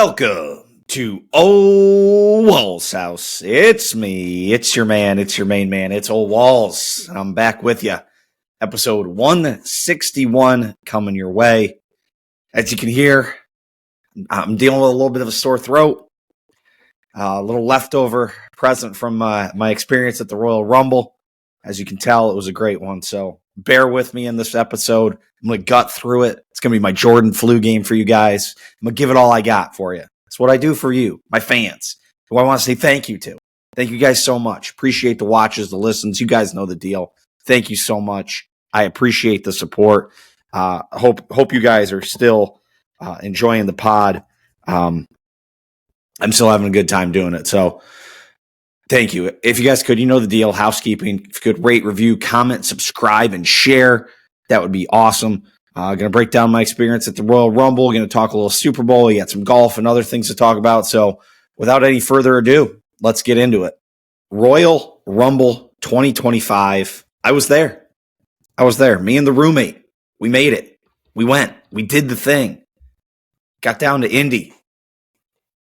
Welcome to Ole Walls' house. It's me. It's your man. It's your main man. It's Ole Walls. I'm back with you. Episode 161 coming your way. As you can hear, I'm dealing with a little bit of a sore throat. A little leftover present from my experience at the Royal Rumble. As you can tell, it was a great one. So bear with me in this episode. I'm going to gut through it. It's going to be my Jordan flu game for you guys. I'm going to give it all I got for you. It's what I do for you, my fans, who I want to say thank you to. Thank you guys so much. Appreciate the watches, the listens. You guys know the deal. Thank you so much. I appreciate the support. Hope you guys are still enjoying the pod. I'm still having a good time doing it. So thank you. If you guys could, you know the deal, housekeeping. If you could rate, review, comment, subscribe, and share, that would be awesome. Going to break down my experience at the Royal Rumble. Going to talk a little Super Bowl. We got some golf and other things to talk about. So without any further ado, let's get into it. Royal Rumble 2025. I was there. Me and the roommate. We made it. We went. We did the thing. Got down to Indy.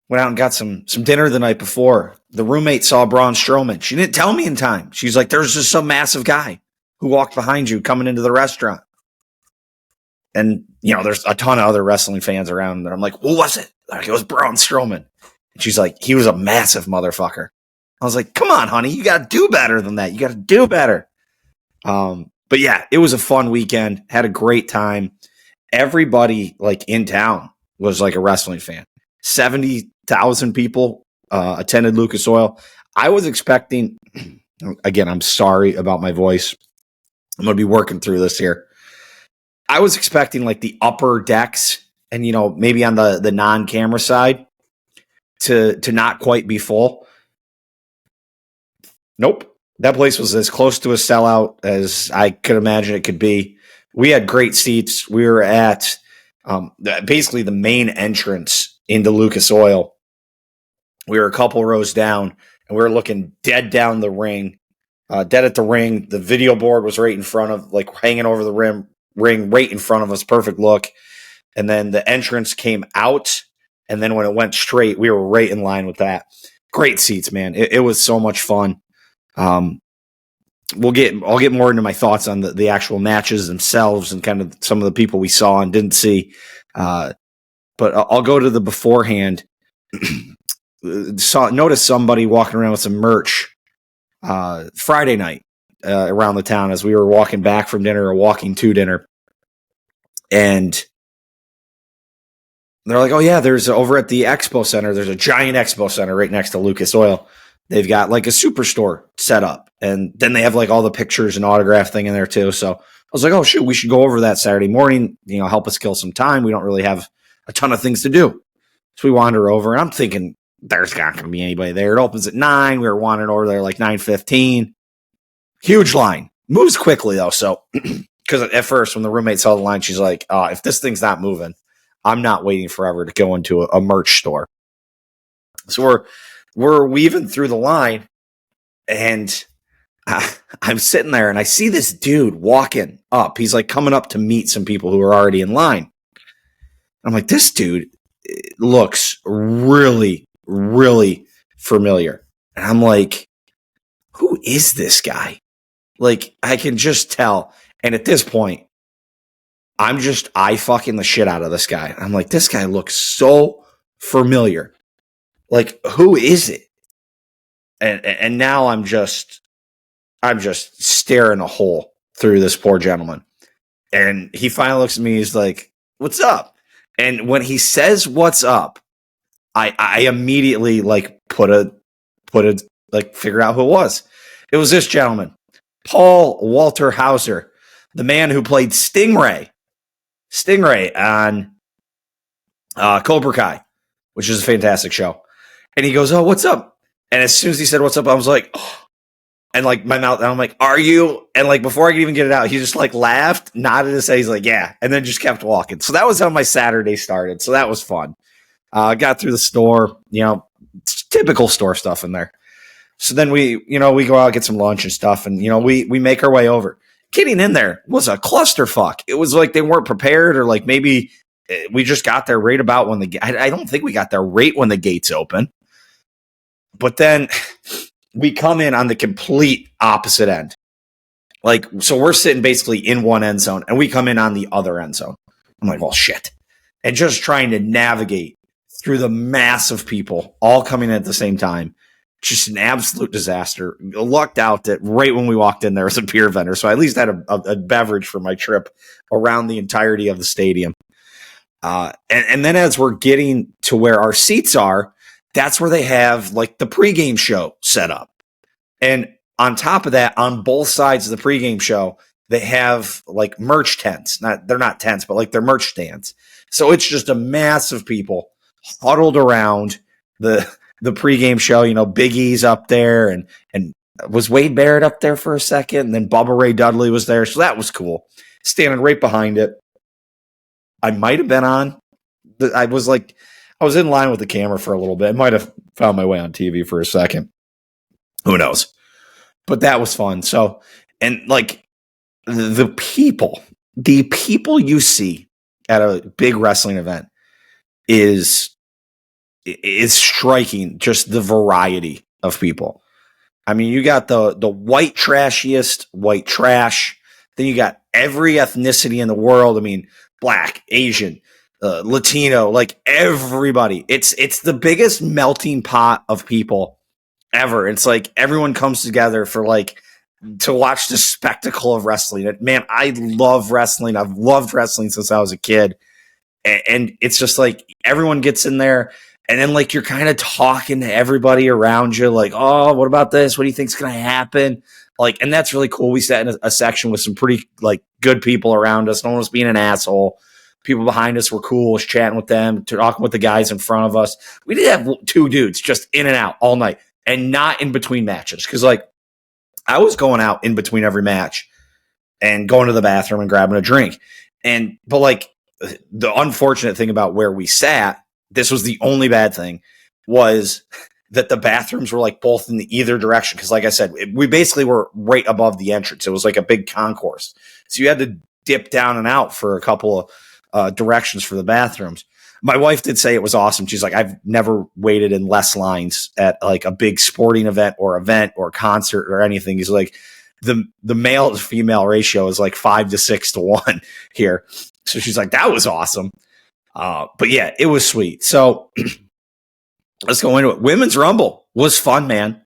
Went out and got some dinner the night before. The roommate saw Braun Strowman. She didn't tell me in time. She's like, there's just some massive guy who walked behind you coming into the restaurant. And, you know, there's a ton of other wrestling fans around. And I'm like, who was it? Like, it was Braun Strowman. And she's like, he was a massive motherfucker. I was like, come on, honey. You got to do better than that. You got to do better. But yeah, it was a fun weekend. Had a great time. Everybody like in town was like a wrestling fan. 70,000 people attended Lucas Oil. I was expecting, again, I'm sorry about my voice. I'm going to be working through this here. I was expecting like the upper decks and, you know, maybe on the non-camera side to not quite be full. Nope. That place was as close to a sellout as I could imagine it could be. We had great seats. We were at basically the main entrance into Lucas Oil. We were a couple rows down and we were looking dead down the ring, dead at the ring. The video board was right in front of, like, hanging over the ring right in front of us. Perfect look. And then the entrance came out. And then when it went straight, we were right in line with that. Great seats, man. It was so much fun. I'll get more into my thoughts on the actual matches themselves and kind of some of the people we saw and didn't see. But I'll go to the beforehand. Noticed somebody walking around with some merch Friday night around the town as we were walking back from dinner or walking to dinner. And they're like, oh, yeah, there's over at the Expo Center. There's a giant Expo Center right next to Lucas Oil. They've got like a superstore set up. And then they have like all the pictures and autograph thing in there too. So I was like, oh, shoot, we should go over that Saturday morning, you know, help us kill some time. We don't really have a ton of things to do. So we wander over and I'm thinking there's not going to be anybody there. It opens at 9. We were wandering over there like 9:15. Huge line. Moves quickly though. So because at first when the roommate saw the line, she's like, if this thing's not moving, I'm not waiting forever to go into a merch store. So we're weaving through the line and I'm sitting there and I see this dude walking up. He's like coming up to meet some people who are already in line. I'm like, this dude looks really, really familiar. And I'm like, who is this guy? Like, I can just tell. And at this point, I'm just eye-fucking the shit out of this guy. I'm like, this guy looks so familiar. Like, who is it? And now I'm just staring a hole through this poor gentleman. And he finally looks at me. He's like, what's up? And when he says what's up, I immediately like figured out who it was. It was this gentleman, Paul Walter Hauser, the man who played Stingray on Cobra Kai, which is a fantastic show. And he goes, oh, what's up? And as soon as he said what's up, I was like, oh. And like my mouth, and I'm like, are you? And like before I could even get it out, he just like laughed, nodded his head. He's like, yeah. And then just kept walking. So that was how my Saturday started. So that was fun. Got through the store, you know, typical store stuff in there. So then we go out, get some lunch and stuff. And, you know, we make our way over. Getting in there was a clusterfuck. It was like they weren't prepared or like maybe we just got there right about when I don't think we got there right when the gates open. But then we come in on the complete opposite end. Like, so we're sitting basically in one end zone, and we come in on the other end zone. I'm like, well, shit. And just trying to navigate through the mass of people all coming in at the same time. Just an absolute disaster. Lucked out that right when we walked in, there was a beer vendor. So I at least had a beverage for my trip around the entirety of the stadium. And then as we're getting to where our seats are, that's where they have like the pregame show set up. And on top of that, on both sides of the pregame show, they have like merch tents. They're not tents, but like they're merch stands. So it's just a mass of people huddled around the pregame show. You know, Big E's up there, and was Wade Barrett up there for a second, and then Bubba Ray Dudley was there. So that was cool. Standing right behind it. I might have been on. I was in line with the camera for a little bit. I might have found my way on TV for a second. Who knows? But that was fun. So, and like the people you see at a big wrestling event is striking, just the variety of people. I mean, you got the white trashiest white trash. Then you got every ethnicity in the world. I mean, Black, Asian, Latino, like everybody. It's the biggest melting pot of people ever. It's like everyone comes together for like to watch the spectacle of wrestling. Man, I love wrestling. I've loved wrestling since I was a kid. And it's just like everyone gets in there, and then like you're kind of talking to everybody around you, like, oh, what about this? What do you think's going to happen? Like, and that's really cool. We sat in a section with some pretty like good people around us. No one was being an asshole. People behind us were cool, was chatting with them, talking with the guys in front of us. We did have two dudes just in and out all night, and not in between matches. Cause like I was going out in between every match and going to the bathroom and grabbing a drink. But like the unfortunate thing about where we sat, this was the only bad thing, was that the bathrooms were like both in the either direction. Cause like I said, we basically were right above the entrance. It was like a big concourse. So you had to dip down and out for a couple of directions for the bathrooms. My wife did say it was awesome. She's like, I've never waited in less lines at like a big sporting event or concert or anything. He's like, the male to female ratio is like 5 to 6 to 1 here. So she's like, that was awesome. But yeah, it was sweet. So let's go into it. Women's Rumble was fun, man.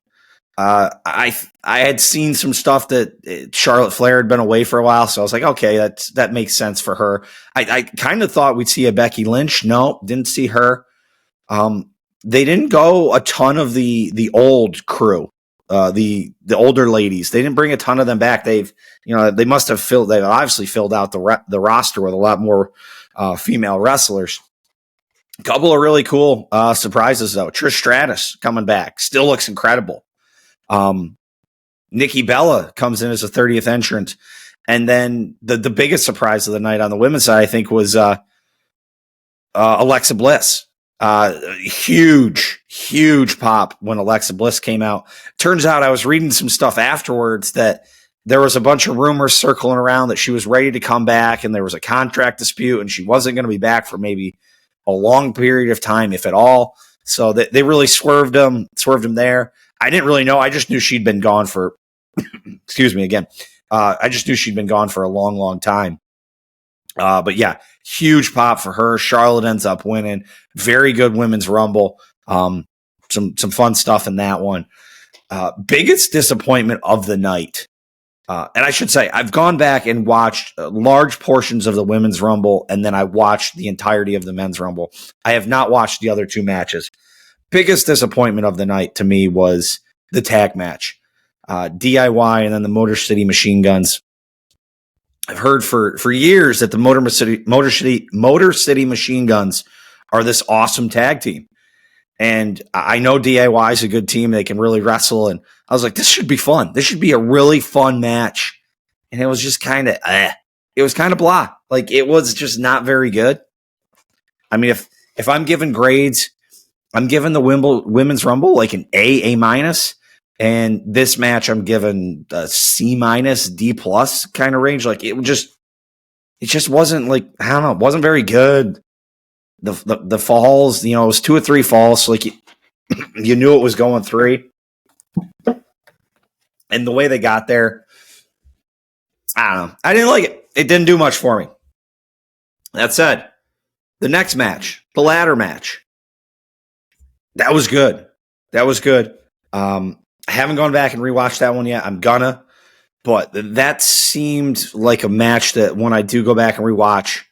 I had seen some stuff that Charlotte Flair had been away for a while, so I was like, okay, that makes sense for her. I kind of thought we'd see a Becky Lynch. No, didn't see her. They didn't go a ton of the old crew, the older ladies. They didn't bring a ton of them back. They've obviously filled out the roster with a lot more female wrestlers. A couple of really cool surprises though. Trish Stratus coming back, still looks incredible. Nikki Bella comes in as a 30th entrant. And then the biggest surprise of the night on the women's side, I think, was Alexa Bliss. Huge pop when Alexa Bliss came out. Turns out I was reading some stuff afterwards that there was a bunch of rumors circling around that she was ready to come back, and there was a contract dispute, and she wasn't going to be back for maybe a long period of time, if at all. So they really swerved him there. I didn't really know. I just knew she'd been gone for, excuse me again. I just knew she'd been gone for a long, long time. But yeah, huge pop for her. Charlotte ends up winning. Very good women's rumble. Some fun stuff in that one. Biggest disappointment of the night. And I should say, I've gone back and watched large portions of the women's rumble, and then I watched the entirety of the men's rumble. I have not watched the other two matches. Biggest disappointment of the night to me was the tag match. DIY and then the Motor City Machine Guns. I've heard for years that the Motor City Machine Guns are this awesome tag team. And I know DIY is a good team. They can really wrestle. And I was like, this should be fun. This should be a really fun match. And it was just kind of, it was kind of blah. Like, it was just not very good. I mean, if I'm giving grades, I'm giving the women's rumble like an A minus. And this match, I'm giving a C minus, D plus kind of range. Like, it just wasn't like, I don't know, it wasn't very good. the falls, it was 2 or 3 falls, so like you knew it was going 3. And the way they got there, I don't know. I didn't like it. It didn't do much for me. That said, the next match, the ladder match, that was good. That was good. I haven't gone back and rewatched that one yet. I'm gonna. But that seemed like a match that when I do go back and rewatch,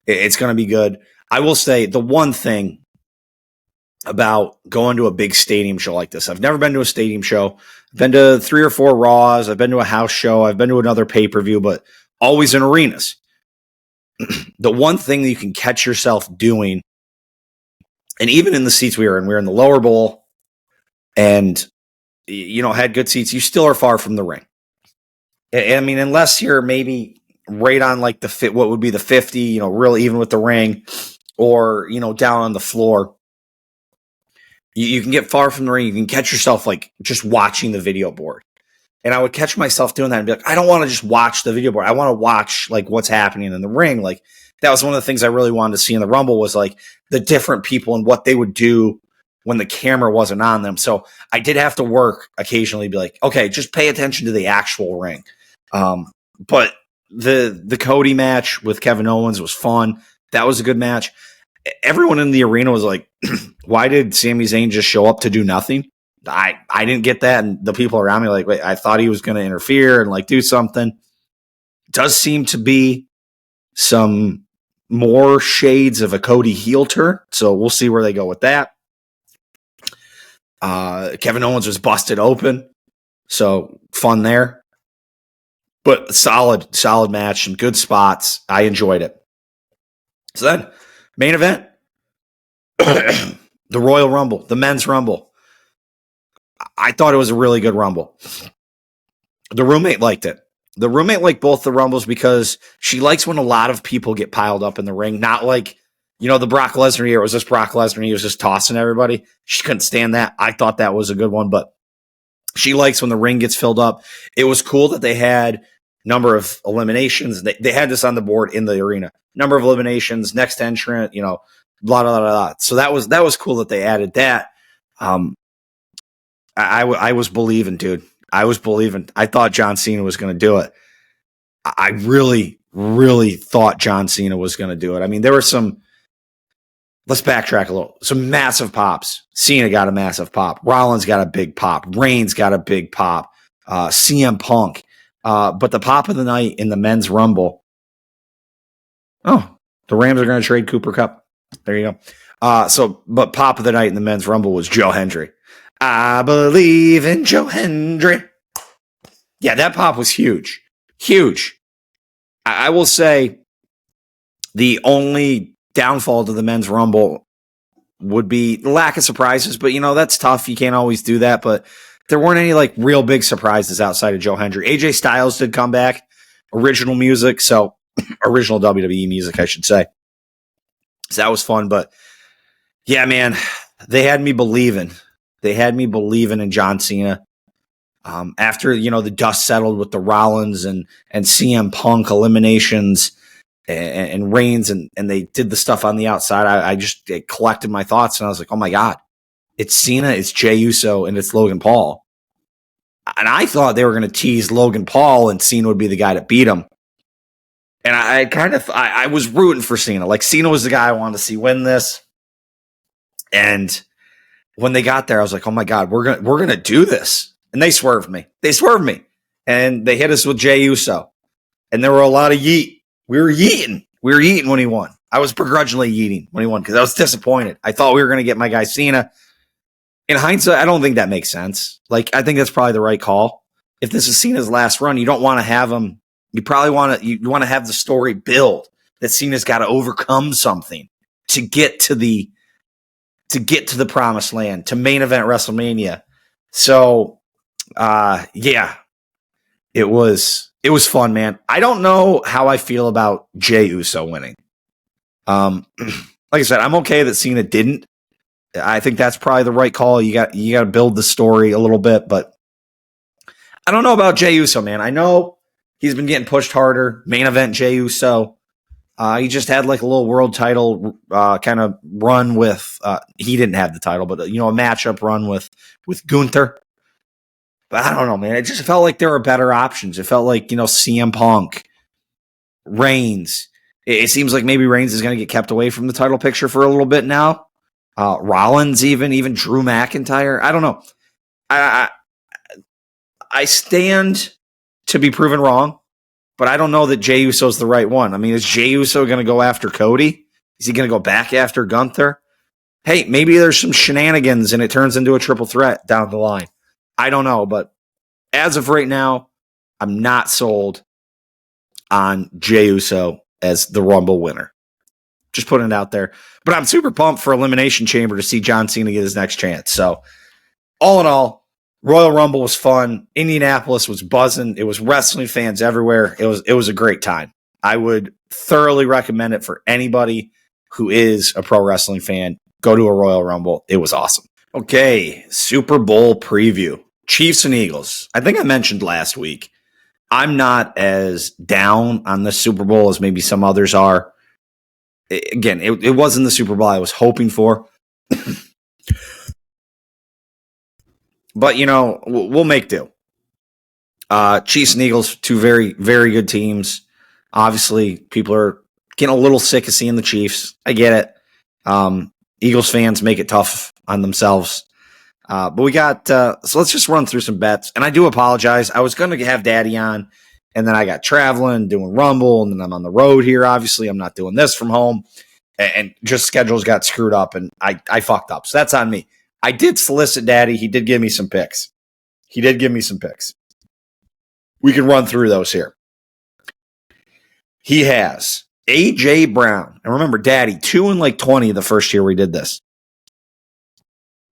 it's going to be good. I will say the one thing about going to a big stadium show like this, I've never been to a stadium show. I've been to 3 or 4 Raws. I've been to a house show. I've been to another pay-per-view, but always in arenas. The one thing that you can catch yourself doing, and even in the seats we were in the lower bowl and, had good seats, you still are far from the ring. I mean, unless you're maybe right on like what would be the 50, really even with the ring, or, down on the floor, you can get far from the ring. You can catch yourself like just watching the video board. And I would catch myself doing that and be like, I don't want to just watch the video board. I want to watch like what's happening in the ring. Like that was one of the things I really wanted to see in the Rumble was like the different people and what they would do when the camera wasn't on them. So I did have to work occasionally, be like, okay, just pay attention to the actual ring. But the Cody match with Kevin Owens was fun. That was a good match. Everyone in the arena was like, why did Sami Zayn just show up to do nothing? I didn't get that. And the people around me were like, wait, I thought he was going to interfere and like do something. Does seem to be some more shades of a Cody heel turn. So we'll see where they go with that. Kevin Owens was busted open. So fun there. But solid match, some good spots. I enjoyed it. So then, main event. The Royal Rumble, the Men's Rumble. I thought it was a really good Rumble. The roommate liked it. The roommate liked both the Rumbles because she likes when a lot of people get piled up in the ring. Not like, the Brock Lesnar year. It was just Brock Lesnar. He was just tossing everybody. She couldn't stand that. I thought that was a good one, but she likes when the ring gets filled up. It was cool that they had number of eliminations. They had this on the board in the arena. Number of eliminations, next entrant, blah, blah, blah, blah. So that was cool that they added that. I was believing, dude. I was believing. I thought John Cena was going to do it. I really, really thought John Cena was going to do it. I mean, there were let's backtrack a little. Some massive pops. Cena got a massive pop. Rollins got a big pop. Reigns got a big pop. CM Punk. But the pop of the night in the Men's Rumble. Oh, the Rams are going to trade Cooper Kupp. There you go. But pop of the night in the Men's Rumble was Joe Hendry. I believe in Joe Hendry. Yeah, that pop was huge. Huge. I will say the only downfall to the Men's Rumble would be the lack of surprises. But, that's tough. You can't always do that. But there weren't any like real big surprises outside of Joe Hendry. AJ Styles did come back. Original music. So original WWE music, I should say. So that was fun. But yeah, man, they had me believing. They had me believing in John Cena. After, the dust settled with the Rollins and CM Punk eliminations and Reigns and they did the stuff on the outside, I just collected my thoughts and I was like, oh my God, it's Cena, it's Jey Uso, and it's Logan Paul. And I thought they were going to tease Logan Paul and Cena would be the guy to beat him. And I was rooting for Cena. Like Cena was the guy I wanted to see win this. And when they got there, I was like, oh my God, we're gonna do this. And they swerved me. And they hit us with Jey Uso. And there were a lot of yeet. We were yeeting when he won. I was begrudgingly yeeting when he won because I was disappointed. I thought we were going to get my guy Cena. In hindsight, I don't think that makes sense. Like, I think that's probably the right call. If this is Cena's last run, you don't want to have him. You probably want to have the story build that Cena's got to overcome something to get to the promised land, to main event WrestleMania. So, yeah, it was fun, man. I don't know how I feel about Jey Uso winning. Like I said, I'm okay that Cena didn't. I think that's probably the right call. You got to build the story a little bit, but I don't know about Jey Uso, man. I know he's been getting pushed harder. Main event Jey Uso. He just had like a little world title kind of run with. He didn't have the title, but a matchup run with Gunther. But I don't know, man. It just felt like there were better options. It felt like CM Punk, Reigns. It seems like maybe Reigns is going to get kept away from the title picture for a little bit now. Rollins, even Drew McIntyre. I don't know. I stand to be proven wrong, but I don't know that Jey Uso's the right one. I mean, is Jey Uso going to go after Cody? Is he going to go back after Gunther? Hey, maybe there's some shenanigans and it turns into a triple threat down the line. I don't know, but as of right now, I'm not sold on Jey Uso as the Rumble winner. Just putting it out there. But I'm super pumped for Elimination Chamber to see John Cena get his next chance. So, all in all, Royal Rumble was fun. Indianapolis was buzzing. It was wrestling fans everywhere. It was a great time. I would thoroughly recommend it for anybody who is a pro wrestling fan. Go to a Royal Rumble. It was awesome. Okay, Super Bowl preview. Chiefs and Eagles. I think I mentioned last week, I'm not as down on the Super Bowl as maybe some others are. Again, it wasn't the Super Bowl I was hoping for. But, we'll make do. Chiefs and Eagles, two very, very good teams. Obviously, people are getting a little sick of seeing the Chiefs. I get it. Eagles fans make it tough on themselves. But we got, so let's just run through some bets. And I do apologize. I was going to have Daddy on, and then I got traveling, doing Rumble, and then I'm on the road here. Obviously, I'm not doing this from home. And just schedules got screwed up, and I fucked up. So that's on me. I did solicit Daddy. He did give me some picks. We can run through those here. He has A.J. Brown. And remember, Daddy, 2-20 the first year we did this.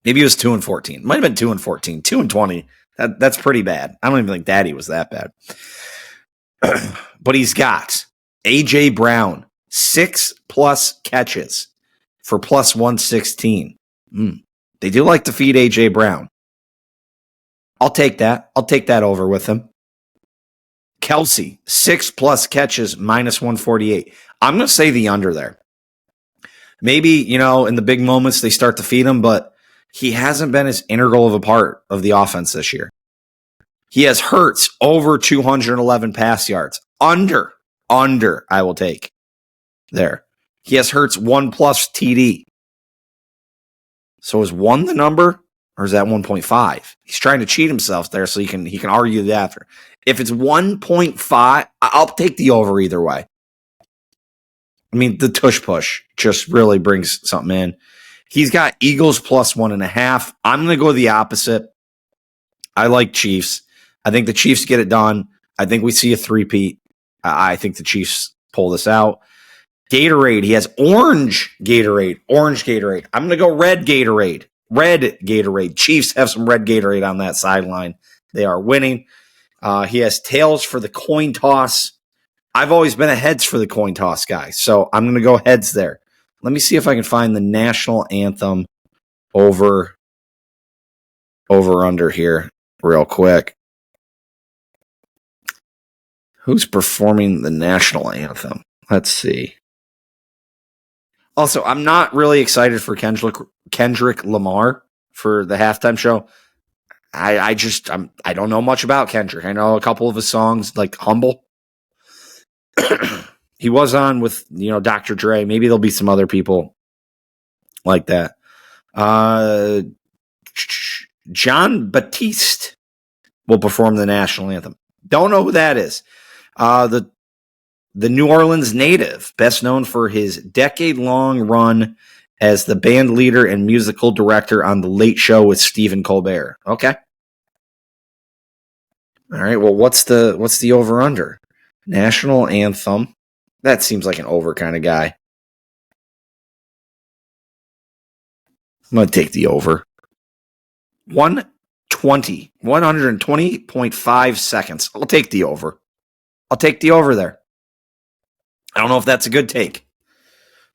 Maybe it was 2-14. Might have been 2-14. 2-20. That's pretty bad. I don't even think Daddy was that bad. But he's got A.J. Brown, 6+ catches for plus 116. They do like to feed A.J. Brown. I'll take that. I'll take that over with him. Kelsey, 6+ catches, minus 148. I'm going to say the under there. Maybe, in the big moments they start to feed him, but he hasn't been as integral of a part of the offense this year. He has Hurts over 211 pass yards. Under, I will take there. He has Hurts 1+ TD. So is 1 the number, or is that 1.5? He's trying to cheat himself there, so he can argue that after. If it's 1.5, I'll take the over either way. I mean, the tush push just really brings something in. He's got Eagles plus 1.5. I'm going to go the opposite. I like Chiefs. I think the Chiefs get it done. I think we see a three-peat. I think the Chiefs pull this out. Gatorade. He has orange Gatorade. I'm going to go red Gatorade. Chiefs have some red Gatorade on that sideline. They are winning. He has tails for the coin toss. I've always been a heads for the coin toss guy, so I'm going to go heads there. Let me see if I can find the national anthem over under here real quick. Who's performing the national anthem? Let's see. Also, I'm not really excited for Kendrick Lamar for the halftime show. I don't know much about Kendrick. I know a couple of his songs, like Humble. He was on with, Dr. Dre. Maybe there'll be some other people like that. John Batiste will perform the national anthem. Don't know who that is. The New Orleans native, best known for his decade-long run as the band leader and musical director on The Late Show with Stephen Colbert. Okay. All right. Well, what's the over-under? National anthem. That seems like an over kind of guy. I'm going to take the over. 120.5 seconds. I'll take the over. I'll take the over there. I don't know if that's a good take.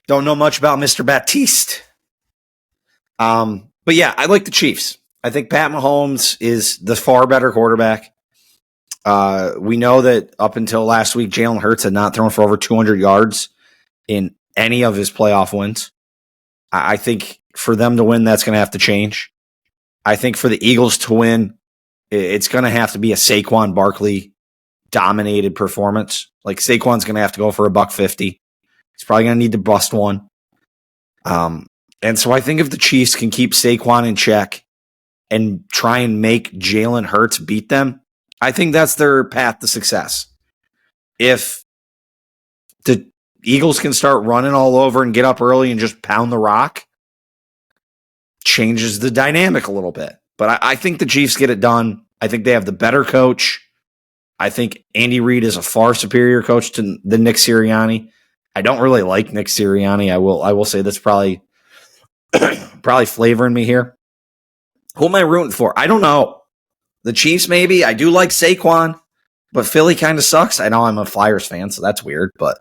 Don't know much about Mr. Batiste. But yeah, I like the Chiefs. I think Pat Mahomes is the far better quarterback. We know that up until last week, Jalen Hurts had not thrown for over 200 yards in any of his playoff wins. I think for them to win, that's going to have to change. I think for the Eagles to win, it's going to have to be a Saquon Barkley dominated performance. Like Saquon's going to have to go for $150. He's probably going to need to bust one. And so I think if the Chiefs can keep Saquon in check and try and make Jalen Hurts beat them, I think that's their path to success. If the Eagles can start running all over and get up early and just pound the rock, changes the dynamic a little bit. But I think the Chiefs get it done. I think they have the better coach. I think Andy Reid is a far superior coach than Nick Sirianni. I don't really like Nick Sirianni. I will say that's probably flavoring me here. Who am I rooting for? I don't know. The Chiefs, maybe. I do like Saquon, but Philly kind of sucks. I know I'm a Flyers fan, so that's weird. But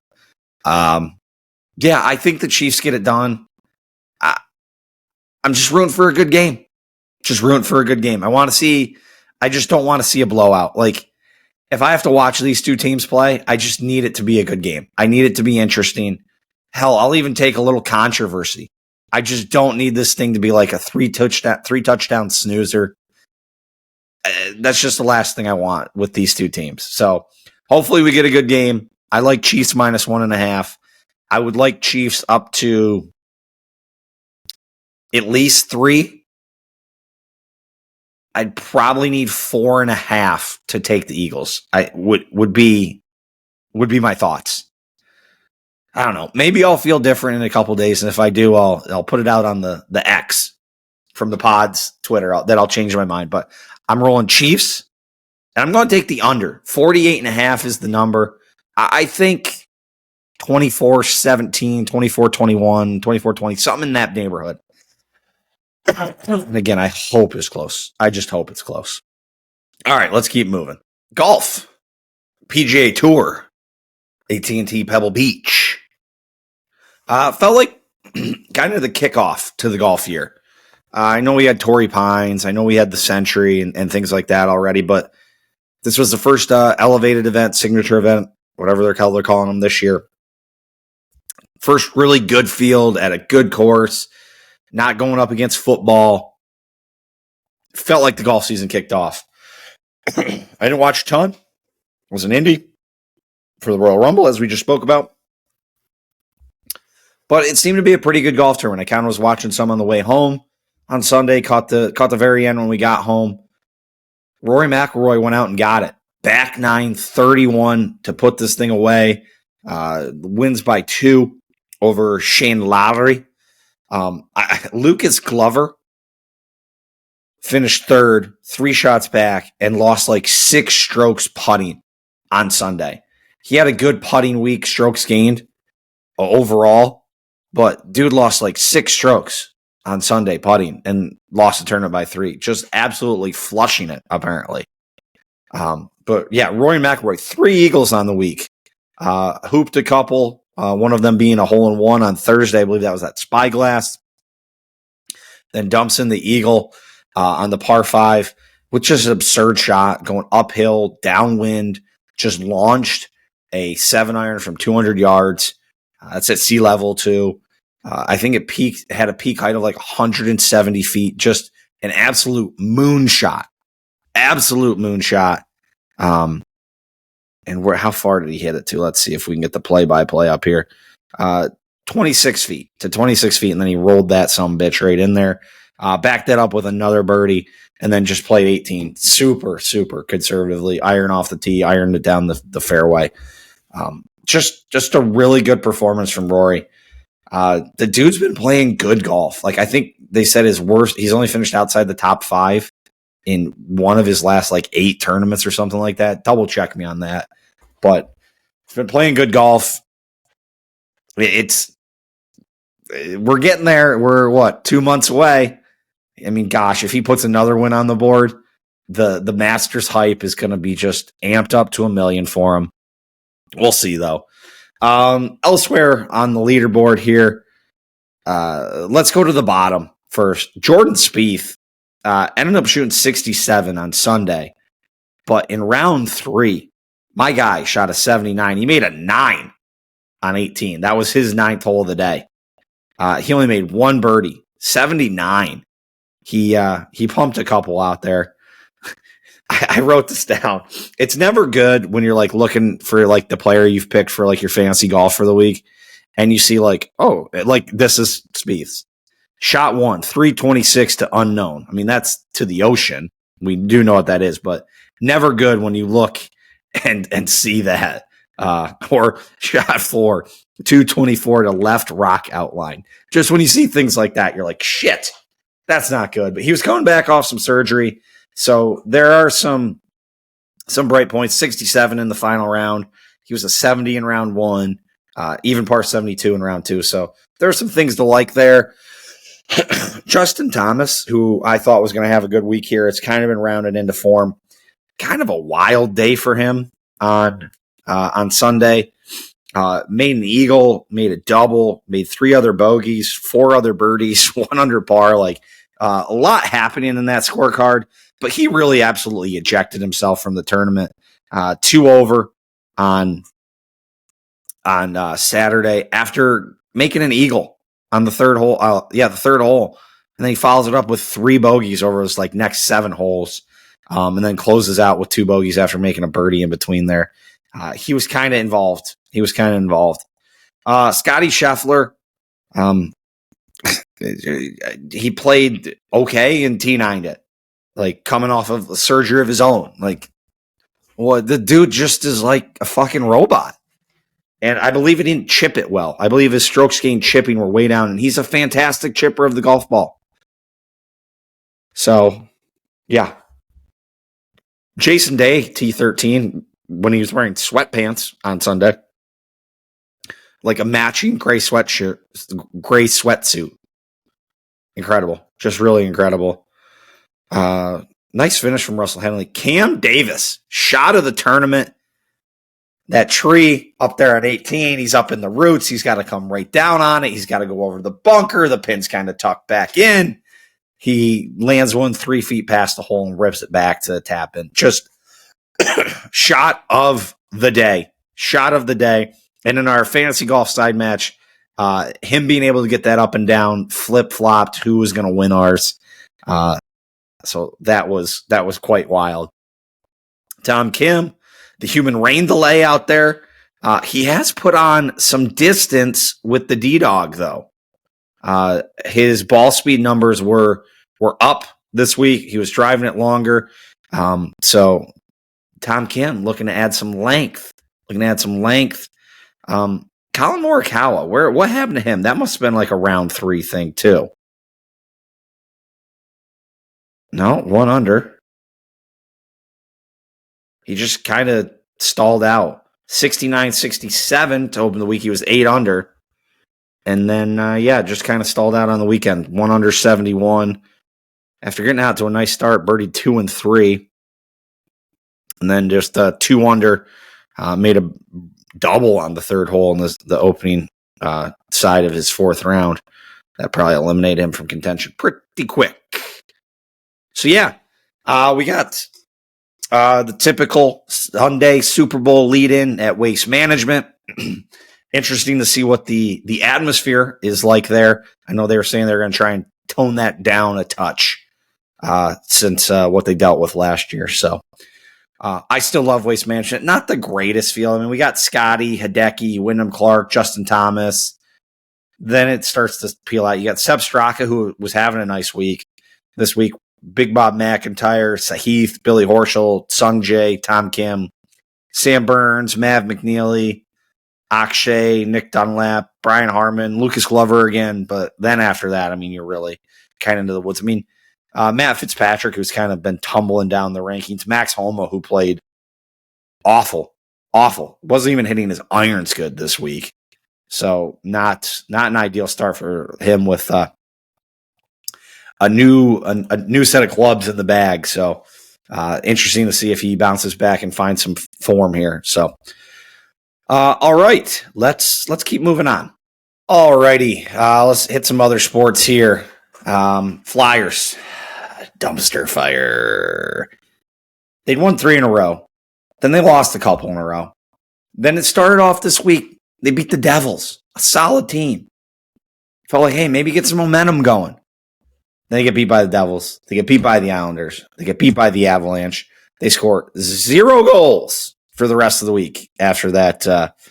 yeah, I think the Chiefs get it done. I'm just rooting for a good game. Just rooting for a good game. I just don't want to see a blowout. Like, if I have to watch these two teams play, I just need it to be a good game. I need it to be interesting. Hell, I'll even take a little controversy. I just don't need this thing to be like a three touchdown snoozer. That's just the last thing I want with these two teams. So hopefully we get a good game. I like Chiefs -1.5. I would like Chiefs up to at least 3. I'd probably need 4.5 to take the Eagles. I would be my thoughts. I don't know. Maybe I'll feel different in a couple days, and if I do, I'll put it out on the X from the Pod's Twitter. I'll change my mind. But I'm rolling Chiefs, and I'm going to take the under. 48.5 is the number. I think 24-17, 24-21, 24-20, something in that neighborhood. And again, I hope it's close. I just hope it's close. All right, let's keep moving. Golf. PGA Tour. AT&T Pebble Beach. Felt like kind of the kickoff to the golf year. I know we had Torrey Pines. I know we had the Century and things like that already, but this was the first elevated event, signature event, whatever they're calling them this year. First really good field at a good course, not going up against football. Felt like the golf season kicked off. I didn't watch a ton. I was in Indy for the Royal Rumble, as we just spoke about. But it seemed to be a pretty good golf tournament. I kind of was watching some on the way home on Sunday, caught the very end when we got home. Rory McIlroy went out and got it. Back 9, 31 to put this thing away. Wins by 2 over Shane Lowry. Lucas Glover finished third, 3 shots back, and lost like 6 strokes putting on Sunday. He had a good putting week, strokes gained overall, but dude lost like 6 strokes on Sunday putting and lost the tournament by 3. Just absolutely flushing it, apparently. But yeah, Rory McIlroy, 3 eagles on the week. Hooped a couple, one of them being a hole-in-one on Thursday. I believe that was at Spyglass. Then dumps in the eagle on the par 5 with just an absurd shot going uphill, downwind, just launched a 7-iron from 200 yards. That's at sea level too. I think it had a peak height of like 170 feet. Just an absolute moonshot. Absolute moonshot. And how far did he hit it to? Let's see if we can get the play-by-play up here. 26 feet to 26 feet, and then he rolled that sumbitch right in there. Backed that up with another birdie, and then just played 18. Super, super conservatively. Iron off the tee, ironed it down the fairway. Just a really good performance from Rory. The dude's been playing good golf. Like, I think they said he's only finished outside the top 5 in one of his last like 8 tournaments or something like that. Double check me on that. But he's been playing good golf. We're getting there. We're 2 months away. I mean, gosh, if he puts another win on the board, the Masters hype is going to be just amped up to 1,000,000 for him. We'll see, though. Elsewhere on the leaderboard here, let's go to the bottom first. Jordan Spieth ended up shooting 67 on Sunday, but in round 3, my guy shot a 79. He made a 9 on 18. That was his 9th hole of the day. He only made one birdie, 79. He pumped a couple out there. I wrote this down. It's never good when you're like looking for like the player you've picked for like your fantasy golf for the week, and you see like, oh, like this is Spieth's. Shot 1, 326 to unknown. I mean, that's to the ocean. We do know what that is, but never good when you look and see that. Or shot 4, 224 to left rock outline. Just when you see things like that, you're like, shit, that's not good. But he was coming back off some surgery. So there are some bright points. 67 in the final round. He was a 70 in round 1, even par 72 in round 2. So there are some things to like there. Justin Thomas, who I thought was going to have a good week here, it's kind of been rounded into form. Kind of a wild day for him on Sunday. Made an eagle, made a double, made 3 other bogeys, 4 other birdies, 1 under par. Like a lot happening in that scorecard, but he really absolutely ejected himself from the tournament. 2 over on Saturday after making an eagle on the third hole. The third hole. And then he follows it up with 3 bogeys over his like next 7 holes. And then closes out with 2 bogeys after making a birdie in between there. He was kind of involved. Scotty Scheffler, he played okay and T9'd it. Like coming off of a surgery of his own. Like, well, the dude just is like a fucking robot. And I believe he didn't chip it well. I believe his strokes gained chipping were way down, and he's a fantastic chipper of the golf ball. So, yeah. Jason Day, T13, when he was wearing sweatpants on Sunday, like a matching gray sweatsuit. Incredible. Just really incredible. Nice finish from Russell Henley. Cam Davis, shot of the tournament. That tree up there at 18, he's up in the roots. He's got to come right down on it. He's got to go over the bunker. The pin's kind of tucked back in. He lands one 3 feet past the hole and rips it back to the tap in. Just shot of the day. And in our fantasy golf side match, him being able to get that up and down, flip-flopped who was going to win ours. So that was quite wild. Tom Kim, the human rain delay out there. He has put on some distance with the D-Dog, though. His ball speed numbers were up this week. He was driving it longer. So Tom Kim looking to add some length. Colin Morikawa, what happened to him? That must have been like a round 3 thing, too. No, 1 under. He just kind of stalled out. 69-67 to open the week. He was 8 under. And then, just kind of stalled out on the weekend. 1 under 71. After getting out to a nice start, birdied 2 and 3. And then just 2 under. Made a double on the third hole in the opening side of his 4th round. That probably eliminated him from contention pretty quick. So, we got the typical Sunday SuperBowl lead-in at Waste Management. Interesting to see what the atmosphere is like there. I know they were saying they're going to try and tone that down a touch since what they dealt with last year. So I still love Waste Management. Not the greatest feel. I mean, we got Scotty, Hideki, Wyndham Clark, Justin Thomas. Then it starts to peel out. You got Seb Straka, who was having a nice week this week. Big Bob McIntyre, Sahith, Billy Horschel, Sung Jae, Tom Kim, Sam Burns, Mav McNeely, Akshay, Nick Dunlap, Brian Harmon, Lucas Glover again. But then after that, I mean, you're really kind of into the woods. I mean, Matt Fitzpatrick, who's kind of been tumbling down the rankings. Max Homa, who played awful. Wasn't even hitting his irons good this week. So not an ideal start for him with a new set of clubs in the bag. So interesting to see if he bounces back and finds some form here. So all right, let's keep moving on. All righty, let's hit some other sports here. Flyers, dumpster fire. They'd won 3 in a row. Then they lost a couple in a row. Then it started off this week They beat the Devils, a solid team. Felt like, hey, maybe get some momentum going. Then they get beat by the Devils. They get beat by the Islanders. They get beat by the Avalanche. They score 0 goals for the rest of the week after that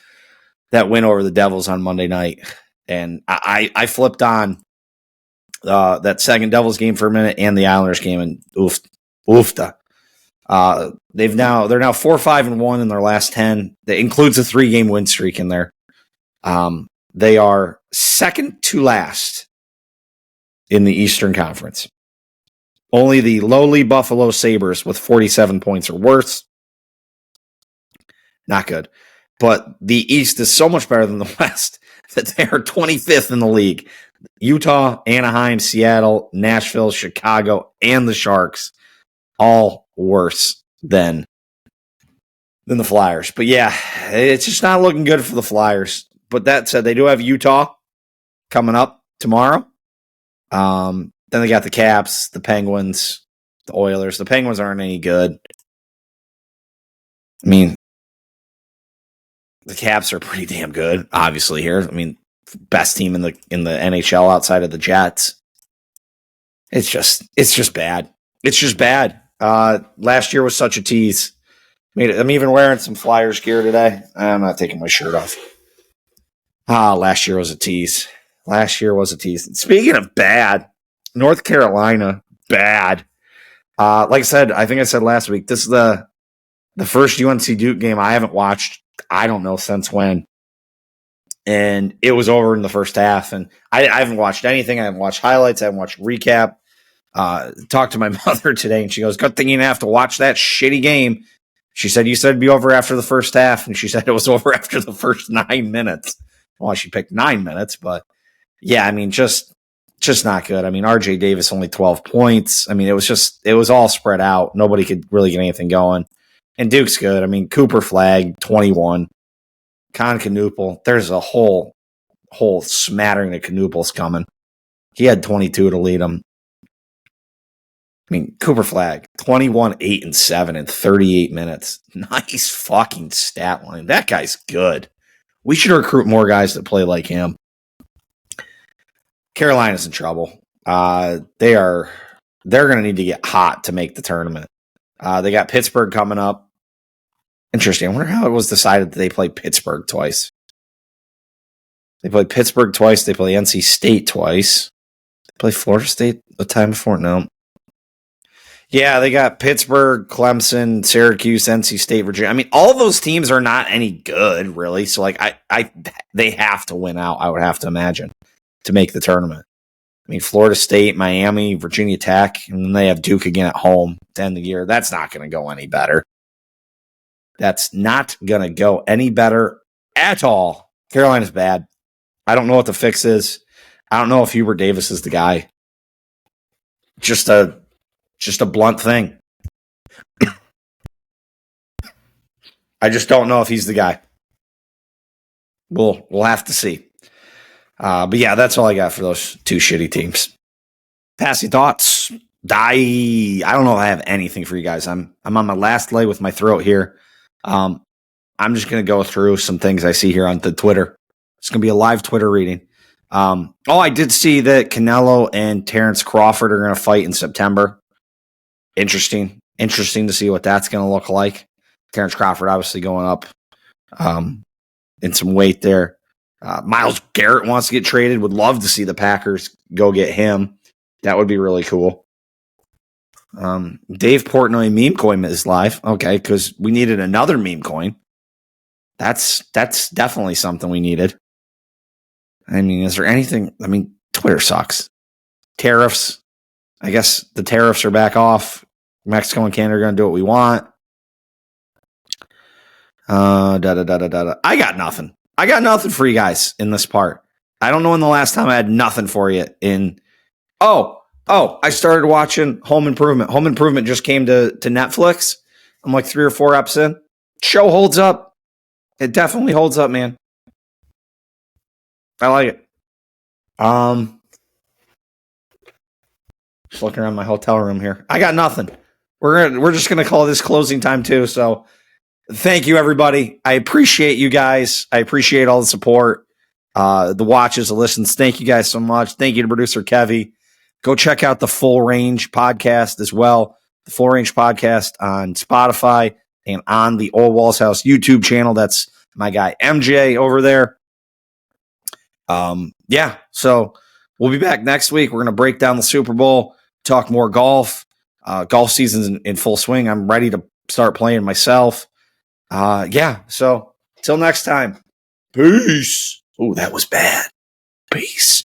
win over the Devils on Monday night. And I flipped on that second Devils game for a minute and the Islanders game, and oofta. They're now 4-5-1 in their last 10. That includes a 3-game win streak in there. They are second to last in the Eastern Conference. Only the lowly Buffalo Sabres with 47 points or worse. Not good. But the East is so much better than the West that they are 25th in the league. Utah, Anaheim, Seattle, Nashville, Chicago, and the Sharks, all worse than the Flyers. But yeah, it's just not looking good for the Flyers. But that said, they do have Utah coming up tomorrow. Then they got the Caps, the Penguins, the Oilers. The Penguins aren't any good. I mean, the Caps are pretty damn good, obviously, here. I mean, best team in the NHL outside of the Jets. It's just bad. It's just bad. Last year was such a tease. I'm even wearing some Flyers gear today. I'm not taking my shirt off. Last year was a tease. Speaking of bad, North Carolina, bad. Like I said, I think I said last week, this is the first UNC Duke game I haven't watched, I don't know since when. And it was over in the first half. And I haven't watched anything. I haven't watched highlights. I haven't watched recap. Talked to my mother today, and she goes, good thing you didn't have to watch that shitty game. She said, you said it'd be over after the first half. And she said it was over after the first 9 minutes. Well, she picked 9 minutes, but yeah, I mean, just not good. I mean, RJ Davis only 12 points. I mean, it was all spread out. Nobody could really get anything going. And Duke's good. I mean, Cooper Flagg, 21. Con Knuppel, there's a whole smattering of Knuppels coming. He had 22 to lead him. I mean, Cooper Flagg, 21, 8, and 7 in 38 minutes. Nice fucking stat line. That guy's good. We should recruit more guys that play like him. Carolina's in trouble. They're going to need to get hot to make the tournament. They got Pittsburgh coming up. Interesting. I wonder how it was decided that they play Pittsburgh twice. They play Pittsburgh twice. They play NC State twice. They play Florida State the time before? No. Yeah, they got Pittsburgh, Clemson, Syracuse, NC State, Virginia. I mean, all of those teams are not any good, really. So, like, they have to win out, I would have to imagine, to make the tournament. I mean, Florida State, Miami, Virginia Tech, and then they have Duke again at home to end the year. That's not going to go any better. That's not going to go any better at all. Carolina's bad. I don't know what the fix is. I don't know if Hubert Davis is the guy. Just a blunt thing. I just don't know if he's the guy. We'll have to see. But yeah, that's all I got for those two shitty teams. Passing thoughts. I don't know if I have anything for you guys. I'm on my last leg with my throat here. I'm just going to go through some things I see here on the Twitter. It's going to be a live Twitter reading. I did see that Canelo and Terrence Crawford are going to fight in September. Interesting to see what that's going to look like. Terrence Crawford obviously going up in some weight there. Myles Garrett wants to get traded. Would love to see the Packers go get him. That would be really cool. Dave Portnoy meme coin is live. Okay, because we needed another meme coin. That's definitely something we needed. I mean, is there anything? I mean, Twitter sucks. Tariffs. I guess the tariffs are back off. Mexico and Canada are going to do what we want. I got nothing. I got nothing for you guys in this part. I don't know when the last time I had nothing for you in. I started watching Home Improvement. Home Improvement just came to Netflix. I'm like 3 or 4 eps in. Show holds up. It definitely holds up, man. I like it. Just looking around my hotel room here. I got nothing. We're just gonna call this closing time too. So Thank you, everybody. I appreciate you guys. I appreciate all the support, the watches, the listens. Thank you guys so much. Thank you to producer Kevy. Go check out the Full Range podcast as well. The Full Range podcast on Spotify and on the Ole Walls House YouTube channel. That's my guy MJ over there. Yeah, so we'll be back next week. We're going to break down the Super Bowl, talk more golf. Golf season's in full swing. I'm ready to start playing myself. Yeah, so till next time. Peace. Oh, that was bad. Peace.